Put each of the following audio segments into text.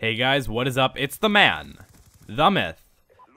Hey guys, what is up? It's the man, the myth,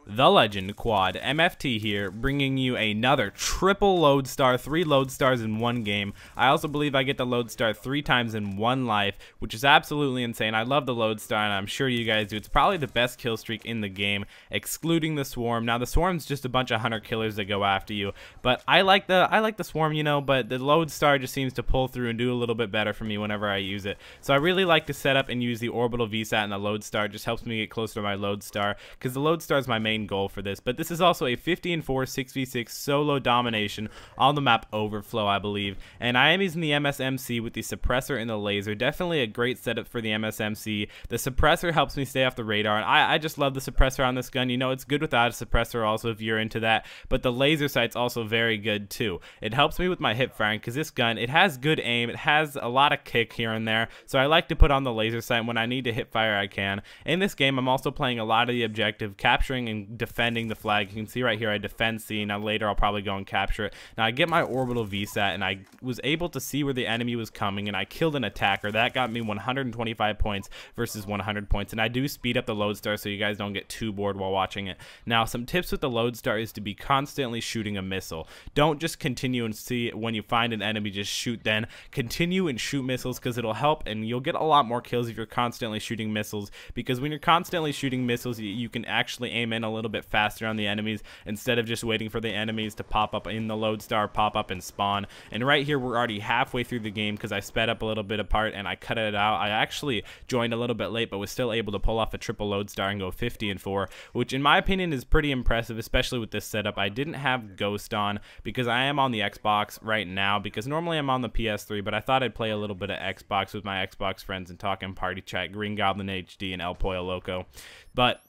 the legend, Quad MFT here, bringing you another triple Lodestar, 3 Lodestars in one game. I also believe I get the Lodestar 3 times in one life, which is absolutely insane. I love the Lodestar, and I'm sure you guys do. It's probably the best kill streak in the game, excluding the Swarm. Now, the Swarm's just a bunch of hunter killers that go after you, but I like the Swarm, you know, but the Lodestar just seems to pull through and do a little bit better for me whenever I use it. So I really like to set up and use the Orbital VSAT and the Lodestar. It just helps me get closer to my Lodestar, because the Lodestar is my main goal for this. But this is also a 50-4 6v6 solo domination on the map Overflow, I believe, and I am using the MSMC with the suppressor and the laser. Definitely a great setup for the MSMC. The suppressor helps me stay off the radar, and I just love the suppressor on this gun. You know, it's good without a suppressor also if you're into that, but the laser sight's also very good too. It helps me with my hip firing, because this gun, it has good aim, it has a lot of kick here and there, so I like to put on the laser sight. When I need to hip fire, I can. In this game, I'm also playing a lot of the objective, capturing and defending the flag. You can see right here I defend C. Now later I'll probably go and capture it. Now I get my orbital VSAT, and I was able to see where the enemy was coming, and I killed an attacker. That got me 125 points versus 100 points, and I do speed up the Lodestar so you guys don't get too bored while watching it. Now, some tips with the Lodestar is to be constantly shooting a missile. Don't just continue and see when you find an enemy just shoot then. Continue and shoot missiles, because it'll help, and you'll get a lot more kills if you're constantly shooting missiles, because when you're constantly shooting missiles, you can actually aim in a little bit faster on the enemies instead of just waiting for the enemies to pop up in the Lodestar, pop up and spawn. And right here we're already halfway through the game, because I sped up a little bit apart and I cut it out. I actually joined a little bit late, but was still able to pull off a triple Lodestar and go 50-4, which in my opinion is pretty impressive, especially with this setup. I didn't have Ghost on because I am on the Xbox right now, because normally I'm on the PS3, but I thought I'd play a little bit of Xbox with my Xbox friends and talk in party chat, Green Goblin HD and El Pollo Loco. But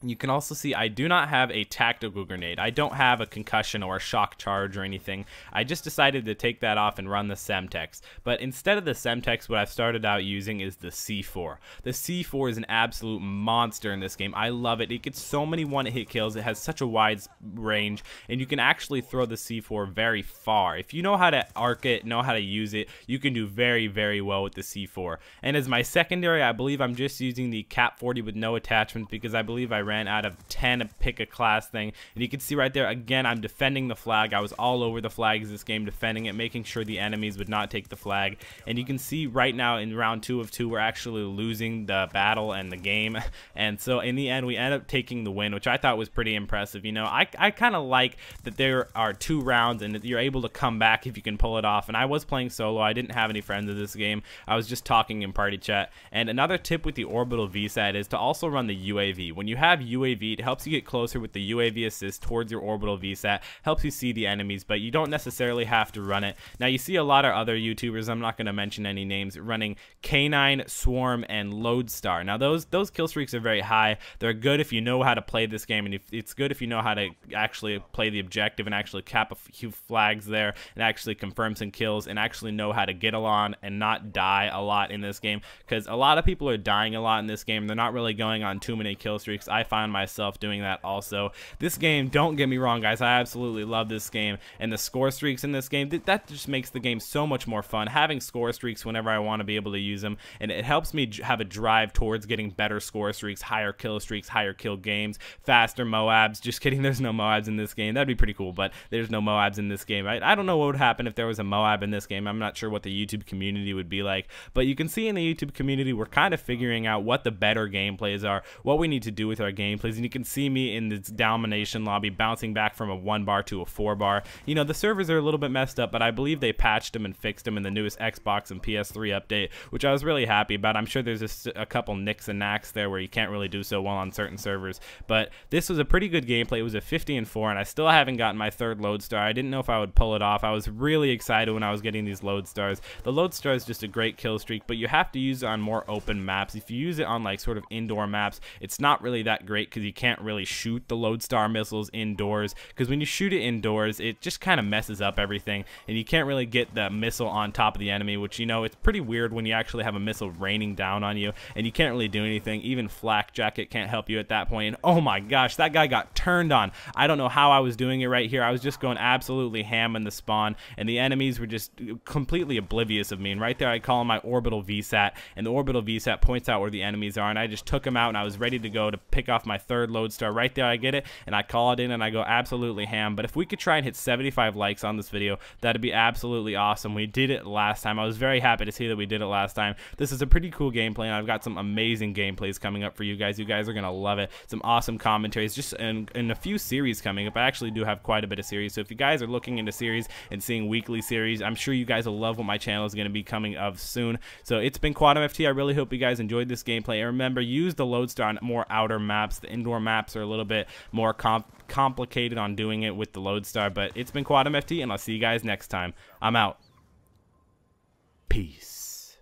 you can also see I do not have a tactical grenade. I don't have a concussion or a shock charge or anything. I just decided to take that off and run the Semtex. But instead of the Semtex, what I've started out using is the C4. The C4 is an absolute monster in this game. I love it. It gets so many one-hit kills. It has such a wide range, and you can actually throw the C4 very far. If you know how to arc it, know how to use it, you can do very, very well with the C4. And as my secondary, I believe I'm just using the Cap 40 with no attachments, because I believe I ran out of 10 pick a class thing. And you can see right there, again, I'm defending the flag. I was all over the flags this game, defending it, making sure the enemies would not take the flag. And you can see right now in round 2 of 2, we're actually losing the battle and the game. And so in the end, we end up taking the win, which I thought was pretty impressive. You know, I kind of like that there are 2 rounds and that you're able to come back if you can pull it off. And I was playing solo. I didn't have any friends in this game. I was just talking in party chat. And another tip with the orbital VSAT is to also run the UAV. When you have UAV, it helps you get closer with the UAV assist towards your orbital VSAT, helps you see the enemies, but you don't necessarily have to run it. Now, you see a lot of other YouTubers, I'm not going to mention any names, running K9, Swarm, and Lodestar. Now, those kill streaks are very high. They're good if you know how to play this game, and it's good if you know how to actually play the objective and actually cap a few flags there and actually confirm some kills and actually know how to get along and not die a lot in this game, because a lot of people are dying a lot in this game. They're not really going on too many kill streaks. I find myself doing that also. This game, don't get me wrong, guys, I absolutely love this game, and the score streaks in this game, that just makes the game so much more fun, having score streaks whenever I want to be able to use them, and it helps me have a drive towards getting better score streaks, higher kill streaks, higher kill games, faster Moabs. Just kidding, there's no Moabs in this game. That'd be pretty cool, but there's no Moabs in this game. I don't know what would happen if there was a Moab in this game. I'm not sure what the YouTube community would be like, but you can see in the YouTube community, we're kind of figuring out what the better gameplays are, what we need to do with our gameplays, and you can see me in this domination lobby bouncing back from a 1 bar to a 4 bar. You know, the servers are a little bit messed up, but I believe they patched them and fixed them in the newest Xbox and PS3 update, which I was really happy about. I'm sure there's just a couple nicks and knacks there where you can't really do so well on certain servers, but this was a pretty good gameplay. It was a 50-4, and I still haven't gotten my 3rd Lodestar. I didn't know if I would pull it off. I was really excited when I was getting these Lodestars. The Lodestar is just a great kill streak, but you have to use it on more open maps. If you use it on like sort of indoor maps, it's not really that great great because you can't really shoot the Lodestar missiles indoors, because when you shoot it indoors, it just kind of messes up everything, and you can't really get the missile on top of the enemy, which, you know, it's pretty weird when you actually have a missile raining down on you, and you can't really do anything. Even Flak Jacket can't help you at that point, and oh my gosh, that guy got turned on. I don't know how I was doing it right here. I was just going absolutely ham in the spawn, and the enemies were just completely oblivious of me, and right there I call him my orbital VSAT, and the orbital VSAT points out where the enemies are, and I just took him out, and I was ready to go to pick off my third Lodestar. Right there I get it, and I call it in, and I go absolutely ham. But if we could try and hit 75 likes on this video, that'd be absolutely awesome. We did it last time. I was very happy to see that we did it last time. This is a pretty cool gameplay, and I've got some amazing gameplays coming up for you guys. You guys are gonna love it. Some awesome commentaries, just in a few series coming up. I actually do have quite a bit of series, so if you guys are looking into series and seeing weekly series, I'm sure you guys will love what my channel is going to be coming of soon. So it's been QuadMFT. I really hope you guys enjoyed this gameplay, and remember, use the Lodestar on more outer maps. The indoor maps are a little bit more complicated on doing it with the Lodestar, but it's been QuadMFT, and I'll see you guys next time. I'm out. Peace.